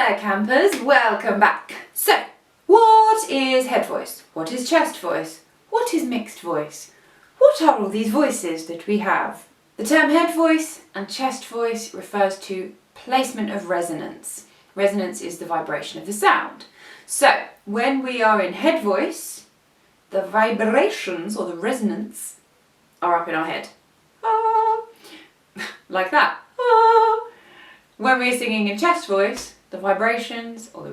there campers, welcome back. So, what is head voice? What is chest voice? What is mixed voice? What are all these voices that we have? The term head voice and chest voice refers to placement of resonance. Resonance is the vibration of the sound. So, when we are in head voice, the vibrations or the resonance are up in our head. Ah, like that. Ah. When we're singing in chest voice, the vibrations or the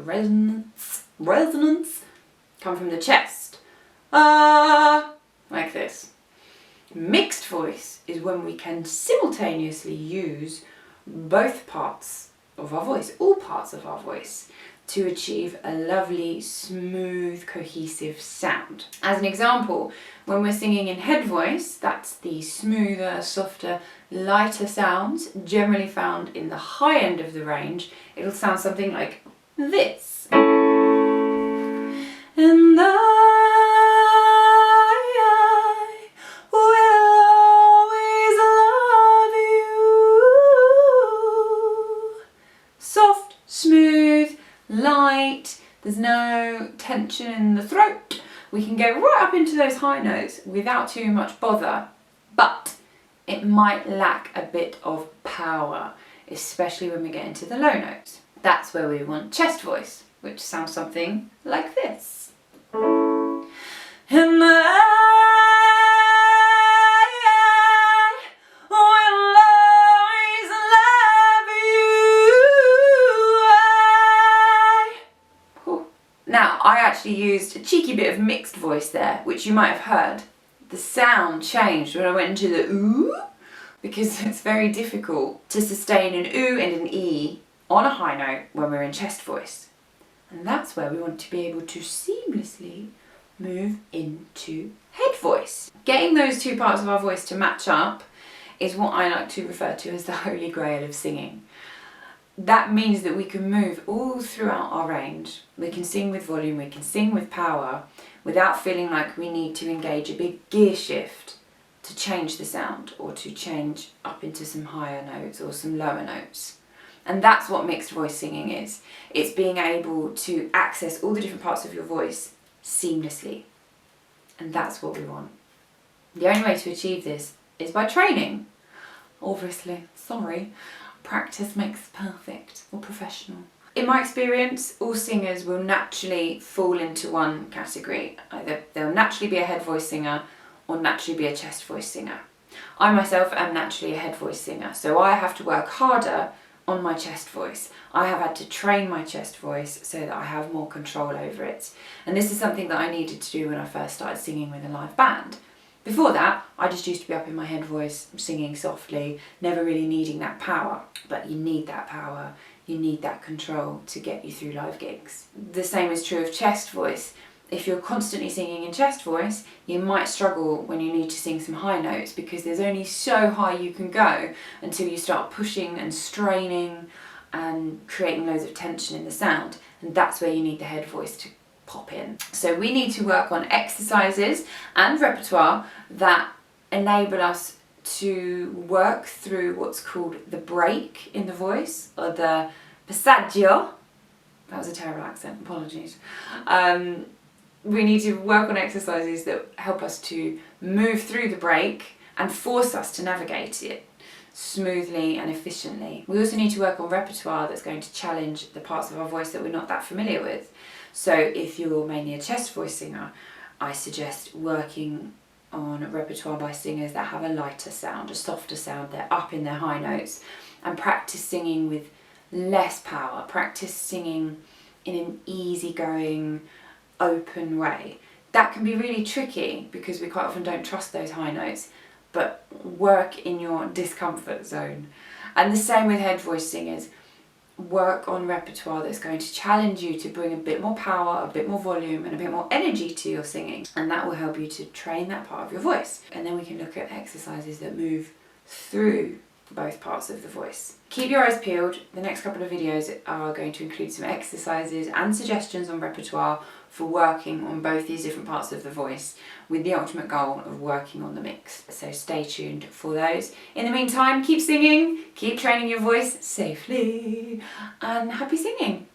resonance come from the chest. Ah, like this. Mixed voice is when we can simultaneously use both parts of our voice, all parts of our voice, to achieve a lovely, smooth, cohesive sound. As an example, when we're singing in head voice, that's the smoother, softer, lighter sounds, generally found in the high end of the range. It'll sound something like this. And I will always love you. Soft, smooth, light, there's no tension in the throat. We can go right up into those high notes without too much bother, but it might lack a bit of power, especially when we get into the low notes. That's where we want chest voice, which sounds something like this. And Now, I actually used a cheeky bit of mixed voice there, which you might have heard. The sound changed when I went into the ooh, because it's very difficult to sustain an ooh and an e on a high note when we're in chest voice. And that's where we want to be able to seamlessly move into head voice. Getting those two parts of our voice to match up is what I like to refer to as the holy grail of singing. That means that we can move all throughout our range. We can sing with volume, we can sing with power, without feeling like we need to engage a big gear shift to change the sound or to change up into some higher notes or some lower notes. And that's what mixed voice singing is. It's being able to access all the different parts of your voice seamlessly. And that's what we want. The only way to achieve this is by training. Obviously, sorry. Practice makes perfect, or professional. In my experience, all singers will naturally fall into one category. Either they'll naturally be a head voice singer or naturally be a chest voice singer. I myself am naturally a head voice singer, so I have to work harder on my chest voice. I have had to train my chest voice so that I have more control over it. And this is something that I needed to do when I first started singing with a live band. Before that, I just used to be up in my head voice, singing softly, never really needing that power. But you need that power, you need that control to get you through live gigs. The same is true of chest voice. If you're constantly singing in chest voice, you might struggle when you need to sing some high notes because there's only so high you can go until you start pushing and straining and creating loads of tension in the sound. And that's where you need the head voice to pop in. So we need to work on exercises and repertoire that enable us to work through what's called the break in the voice, or the Passagio. That was a terrible accent, apologies. We need to work on exercises that help us to move through the break and force us to navigate it smoothly and efficiently. We also need to work on repertoire that's going to challenge the parts of our voice that we're not that familiar with. So if you're mainly a chest voice singer, I suggest working on repertoire by singers that have a lighter sound, a softer sound. They're up in their high notes, and practice singing with less power. Practice singing in an easygoing, open way. That can be really tricky because we quite often don't trust those high notes, but work in your discomfort zone. And the same with head voice singers. Work on repertoire that's going to challenge you to bring a bit more power, a bit more volume and a bit more energy to your singing, and that will help you to train that part of your voice. And then we can look at exercises that move through both parts of the voice. Keep your eyes peeled. The next couple of videos are going to include some exercises and suggestions on repertoire for working on both these different parts of the voice, with the ultimate goal of working on the mix. So stay tuned for those. In the meantime, keep singing, keep training your voice safely, and happy singing!